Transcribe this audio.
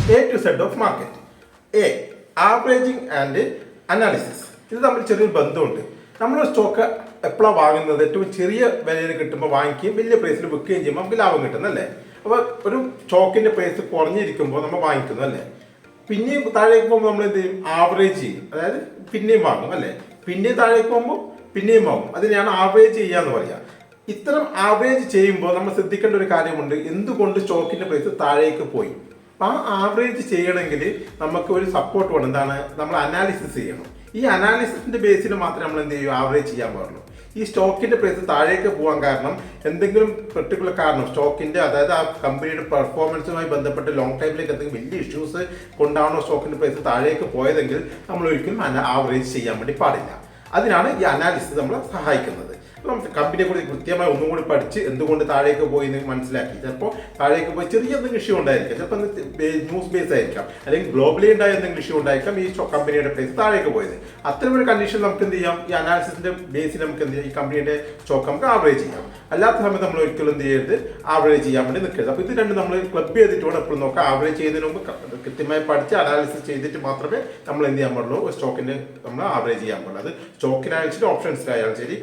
A to Z of market. A. Averaging and analysis. ഇത് തമ്മിൽ ചെറിയൊരു ബന്ധമുണ്ട്. നമ്മൾ സ്റ്റോക്ക് എപ്പോഴാണ് വാങ്ങുന്നത്? ഏറ്റവും ചെറിയ വിലയിൽ കിട്ടുമ്പോൾ വാങ്ങിക്കുകയും വലിയ പ്രൈസിൽ വിൽക്കുകയും ചെയ്യുമ്പോൾ നമുക്ക് ലാഭം കിട്ടുന്നല്ലേ. അപ്പോൾ ഒരു സ്റ്റോക്കിന്റെ പ്രൈസ് കുറഞ്ഞിരിക്കുമ്പോൾ നമ്മൾ വാങ്ങിക്കുന്നു അല്ലേ. പിന്നെയും താഴേക്ക് പോകുമ്പോൾ നമ്മൾ എന്ത് ചെയ്യും? ആവറേജ് ചെയ്യും. അതായത് പിന്നെയും വാങ്ങും അല്ലേ. പിന്നെയും താഴേക്ക് പോകുമ്പോൾ പിന്നെയും വാങ്ങും. അതിനെയാണ് ആവറേജ് ചെയ്യുക എന്ന് പറയുക. ഇത്തരം ആവറേജ് ചെയ്യുമ്പോൾ നമ്മൾ ശ്രദ്ധിക്കേണ്ട ഒരു കാര്യമുണ്ട്. എന്തുകൊണ്ട് സ്റ്റോക്കിന്റെ പ്രൈസ് താഴേക്ക് പോയി? അപ്പം ആ ആവറേജ് ചെയ്യണമെങ്കിൽ നമുക്ക് ഒരു സപ്പോർട്ട് വേണം. എന്താണ്? നമ്മൾ അനാലിസിസ് ചെയ്യണം. ഈ അനാലിസിസിന്റെ ബേസിൽ മാത്രമേ നമ്മൾ എന്ത് ചെയ്യൂ? ആവറേജ് ചെയ്യാൻ പാടുള്ളൂ. ഈ സ്റ്റോക്കിന്റെ പ്രൈസ് താഴേക്ക് പോകാൻ കാരണം എന്തെങ്കിലും പെർട്ടിക്കുലർ കാരണം സ്റ്റോക്കിന്റെ, അതായത് ആ കമ്പനിയുടെ പെർഫോമൻസുമായി ബന്ധപ്പെട്ട് ലോങ് ടൈമിലേക്ക് എന്തെങ്കിലും വലിയ ഇഷ്യൂസ് കൊണ്ടാണോ സ്റ്റോക്കിന്റെ പ്രൈസ് താഴേക്ക് പോയതെങ്കിൽ നമ്മൾ ഒരിക്കലും ആവറേജ് ചെയ്യാൻ വേണ്ടി പാടില്ല. അതിനാണ് ഈ അനാലിസിസ് നമ്മളെ സഹായിക്കുന്നത്. നമുക്ക് കമ്പനിയെ കുറിച്ച് കൃത്യമായി ഒന്നും കൂടി പഠിച്ച് എന്തുകൊണ്ട് താഴേക്ക് പോയി എന്ന് മനസ്സിലാക്കി. ചിലപ്പോൾ താഴേക്ക് പോയി ചെറിയ എന്തെങ്കിലും ഇഷ്യൂ ഉണ്ടായിരിക്കാം, ചിലപ്പോൾ ന്യൂസ് ബേസ് ആയിരിക്കാം, അല്ലെങ്കിൽ ഗ്ലോബലി ഉണ്ടായ എന്തെങ്കിലും ഇഷ്യൂ ഉണ്ടായിരിക്കാം ഈ കമ്പനിയുടെ പ്രൈസ് താഴേക്ക് പോയത്. അത്തരമൊരു കണ്ടീഷൻ നമുക്ക് എന്ത് ചെയ്യാം? ഈ അനാലിസിസിന്റെ ബേസിൽ നമുക്ക് എന്ത് ചെയ്യാം? ഈ കമ്പനിയുടെ സ്റ്റോക്ക് നമുക്ക് ആവറേജ് ചെയ്യാം. അല്ലാത്ത സമയത്ത് നമ്മൾ ഒരിക്കലും എന്ത് ചെയ്യരുത്? ആവറേജ് ചെയ്യാൻ വേണ്ടി നിൽക്കരുത്. അപ്പോൾ ഇത് രണ്ടും നമ്മൾ ക്ലബ് ചെയ്തിട്ട് വേണം എപ്പോഴും നോക്കാം. ആവറേജ് ചെയ്യുന്നതിന് മുമ്പ് കൃത്യമായി പഠിച്ച് അനാലിസിസ് ചെയ്തിട്ട് മാത്രമേ നമ്മൾ എന്ത് ചെയ്യാൻ പാടുള്ളൂ? സ്റ്റോക്കിന്റെ നമ്മൾ ആവറേജ് ചെയ്യാൻ പാടുള്ളൂ. അത് സ്റ്റോക്കിനായാലും ശരി, ഓപ്ഷൻസിലായാലും ശരി.